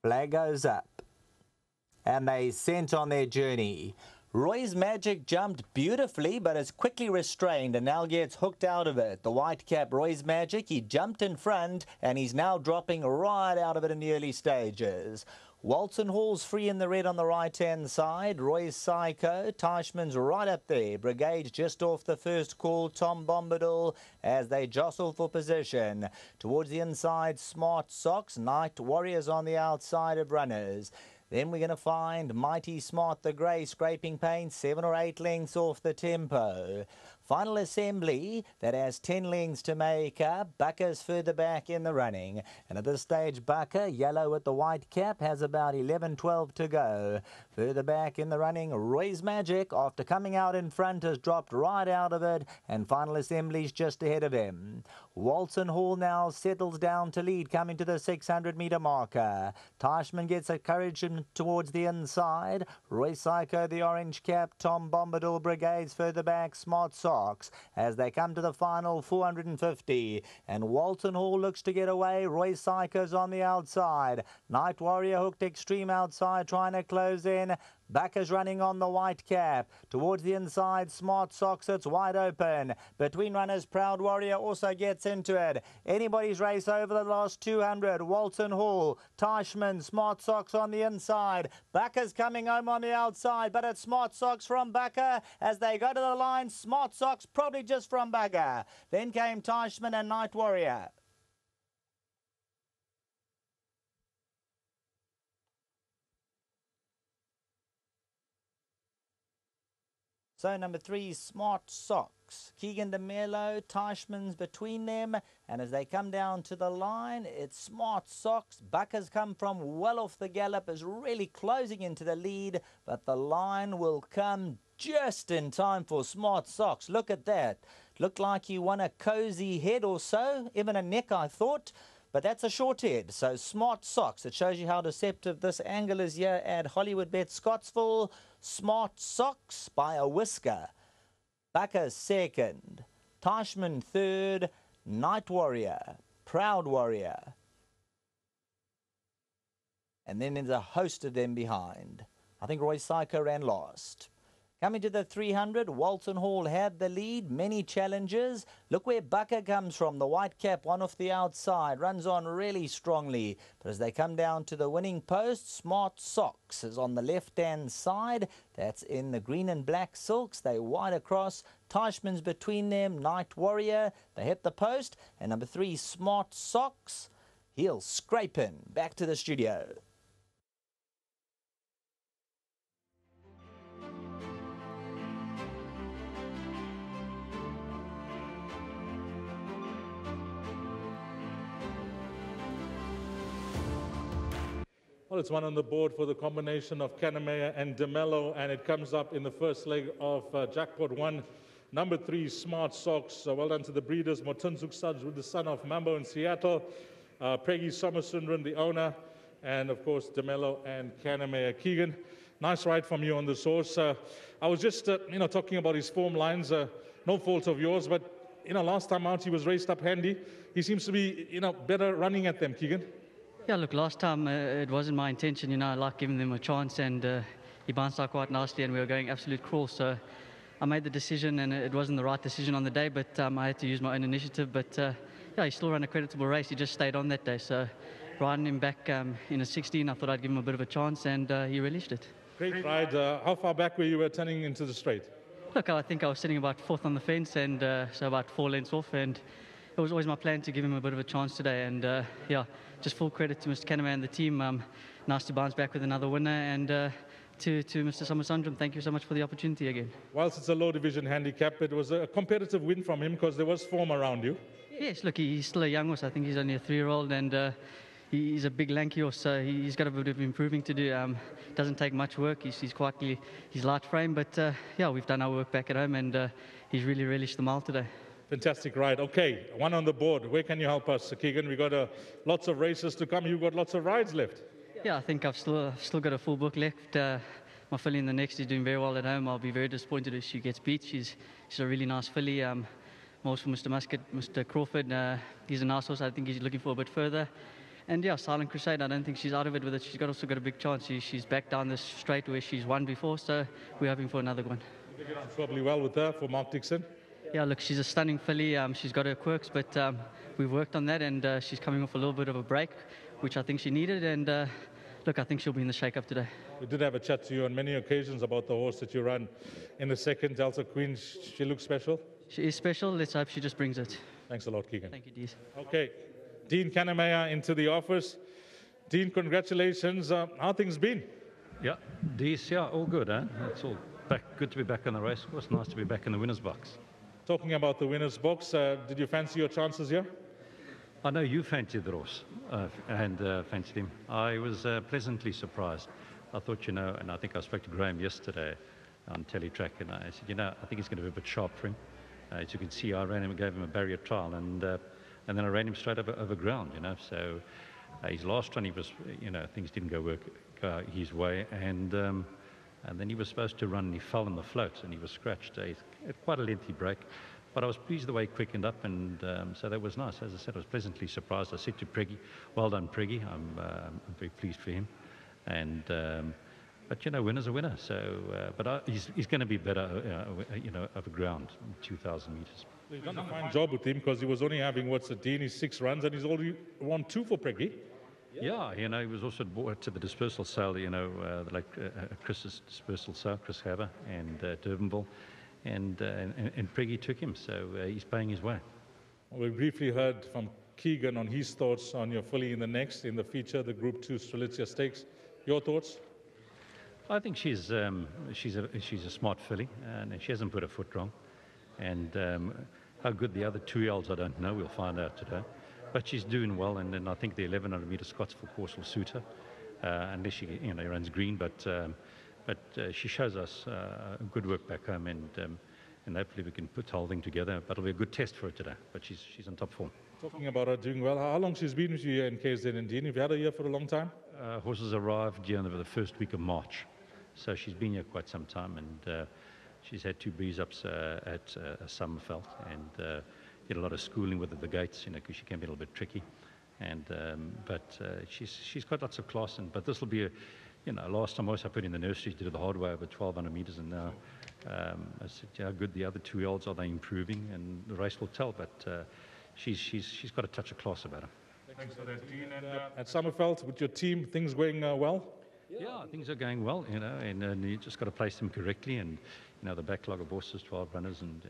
Flag goes up. And they sent on their journey. Roy's Magic jumped beautifully, but is quickly restrained and now gets hooked out of it. The white cap, Roy's Magic, he jumped in front and he's now dropping right out of it in the early stages. Walton Hall's free in the red on the right-hand side. Roy's Psycho, Teichmann's right up there. Brigade just off the first call. Tom Bombadil as they jostle for position. Towards the inside, Smart SOX. Night Warriors on the outside of runners. Then we're going to find Mighty Smart the Grey scraping paint 7 or 8 lengths off the tempo. Final assembly that has 10 lengths to make up. Bucker's further back in the running. And at this stage, Bucker, yellow with the white cap, has about 11-12 to go. Further back in the running, Roy's Magic, after coming out in front, has dropped right out of it. And final assembly's just ahead of him. Walton Hall now settles down to lead, coming to the 600-metre marker. Teichmann gets encouragement towards the inside. Roy Psycho, the orange cap. Tom Bombadil, Brigades further back. Smart SOX as they come to the final 450. And Walton Hall looks to get away. Roy Psycho's on the outside. Night Warrior hooked extreme outside, trying to close in. Bucker's running on the white cap. Towards the inside, Smart SOX, it's wide open. Between runners, Proud Warrior also gets into it. Anybody's race over the last 200. Walton Hall, Teichmann, Smart SOX on the inside. Bucker's coming home on the outside, but it's Smart SOX from Bucker. As they go to the line, Smart SOX probably just from Bucker. Then came Teichmann and Night Warrior. So number 3, Smart SOX. Keegan DeMello, Teichmann's between them. And as they come down to the line, it's Smart SOX. Bucker's come from well off the gallop, is really closing into the lead. But the line will come just in time for Smart SOX. Look at that. Looked like he won a cozy head or so, even a neck, I thought. But that's a short head, so Smart SOX. It shows you how deceptive this angle is here at Hollywoodbets Scottsvillle. Smart SOX by a whisker. Bucker second. Teichmann third. Night Warrior. Proud Warrior. And then there's a host of them behind. I think Roy Psycho ran last. Coming to the 300, Walton Hall had the lead, many challenges. Look where Bucker comes from, the white cap, one off the outside, runs on really strongly. But as they come down to the winning post, Smart SOX is on the left-hand side. That's in the green and black silks. They wide across. Teichmann's between them, Night Warrior. They hit the post. And number 3, Smart SOX, he'll scrape in. Back to the studio. Well, it's one on the board for the combination of Kanemayer and DeMello, and it comes up in the first leg of Jackpot 1. Number 3, Smart SOX. Well done to the breeders, Motunzuk Suds with the son of Mambo in Seattle, Peggy Somersundren, the owner, and of course DeMello and Kanemayer. Keegan, nice ride from you on this horse. I was just, talking about his form lines. No fault of yours, but last time out he was raced up handy. He seems to be, better running at them, Keegan. Yeah, look, last time it wasn't my intention, I like giving them a chance, and he bounced out quite nicely and we were going absolute crawl, so I made the decision, and it wasn't the right decision on the day, but I had to use my own initiative. But yeah, he still ran a creditable race. He just stayed on that day, so riding him back in a 16, I thought I'd give him a bit of a chance, and he released it. Great ride. How far back were you turning into the straight? Look, I think I was sitting about 4th on the fence, and so about 4 lengths off, and it was always my plan to give him a bit of a chance today, and yeah, just full credit to Mr. Kanemayer and the team. Nice to bounce back with another winner, and to Mr. Somersundren, thank you so much for the opportunity again. Whilst it's a low division handicap, it was a competitive win from him because there was form around you. Yes, look, he's still a young horse. I think he's only a 3-year-old, and he's a big lanky horse, so he's got a bit of improving to do. Doesn't take much work. He's light frame, but yeah, we've done our work back at home, and he's really relished the mile today. Fantastic ride. Okay, one on the board. Where can you help us, Keegan? We've got lots of races to come. You've got lots of rides left. Yeah, I think I've still got a full book left. My filly in the next is doing very well at home. I'll be very disappointed if she gets beat. She's a really nice filly. Most for Mr. Muscat, Mr. Crawford. He's a nice horse. I think he's looking for a bit further. And yeah, Silent Crusade, I don't think she's out of it with it. She's also got a big chance. She's back down this straight where she's won before, so we're hoping for another one. You get on probably well with her for Mark Dixon. Yeah, look, she's a stunning filly. She's got her quirks, but we've worked on that, and she's coming off a little bit of a break, which I think she needed. And look, I think she'll be in the shake-up today. We did have a chat to you on many occasions about the horse that you run in the second, Delta Queen. She looks special. She is special. Let's hope she just brings it. Thanks a lot, Keegan. Thank you, Dees. Okay, Dean Kannemeyer into the office. Dean, congratulations. How things been? Yeah, Dees, yeah, all good, eh? It's all back. Good to be back on the race course. Nice to be back in the winner's box. Talking about the winner's box, did you fancy your chances here? I know you fancied the horse and fancied him. I was pleasantly surprised. I thought, and I think I spoke to Graham yesterday on Teletrack, and I said, I think it's going to be a bit sharp for him. As you can see, I ran him and gave him a barrier trial, and then I ran him straight over ground, So his last run, he was, things didn't go his way, and then he was supposed to run, and he fell in the float, and he was scratched. He had quite a lengthy break. But I was pleased the way he quickened up, and so that was nice. As I said, I was pleasantly surprised. I said to Preggy, well done, Preggy. I'm very pleased for him. And but winner's a winner. So, but he's going to be better, over ground, 2,000 meters. You've done a fine job with him because he was only having his 6 runs, and he's already won 2 for Preggy. Yeah, he was also brought to the dispersal sale, like Chris's dispersal sale, Chris Haber and Durbanville. And Preggy took him, so he's paying his way. We briefly heard from Keegan on his thoughts on your filly in the feature, the Group 2 Strelitzia Stakes. Your thoughts? I think she's a smart filly, and she hasn't put her foot wrong. And how good the other 2-year-olds, I don't know. We'll find out today. But she's doing well, and then I think the 1100 meter Scottsvillle course will suit her, unless she runs green. But she shows us good work back home, and hopefully we can put the whole thing together. But it'll be a good test for her today. But she's on top form. Talking about her doing well, how long she's been with you here in KZN and Dean? Have you had her here for a long time? Horses arrived here the first week of March, so she's been here quite some time, and she's had 2 breeze ups at Summerveld, and did a lot of schooling with the gates, because she can be a little bit tricky. And but she's got lots of class, but this will be a. Last time I put in the nursery, did it the hard way over 1,200 meters, and now I said, how good the other 2-year-olds are they improving, and the race will tell. But she's got a touch of class about her. Thanks for that, Dean. And at Summerveld, with your team, things going well? Yeah, things are going well, and you just got to place them correctly, and the backlog of horses, 12 runners, and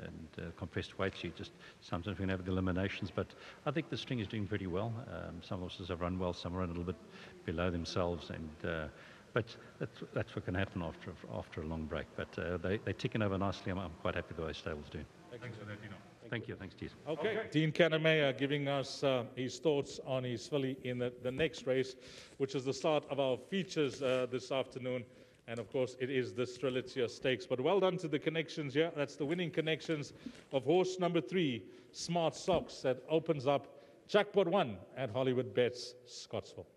compressed weights. You just sometimes we can have the eliminations, but I think the string is doing pretty well. Some horses have run well, some run a little bit below themselves, and. But that's what can happen after a long break. But they're ticking over nicely. I'm quite happy the way Stable's doing. Thanks for that, Dino. Thank you. Thanks, Dees. Okay. Dean Kannemeyer giving us his thoughts on his filly in the next race, which is the start of our features this afternoon. And, of course, it is the Strelitzia Stakes. But well done to the connections here. That's the winning connections of horse number 3, Smart SOX, that opens up Jackpot 1 at Hollywoodbets, Scottsvillle.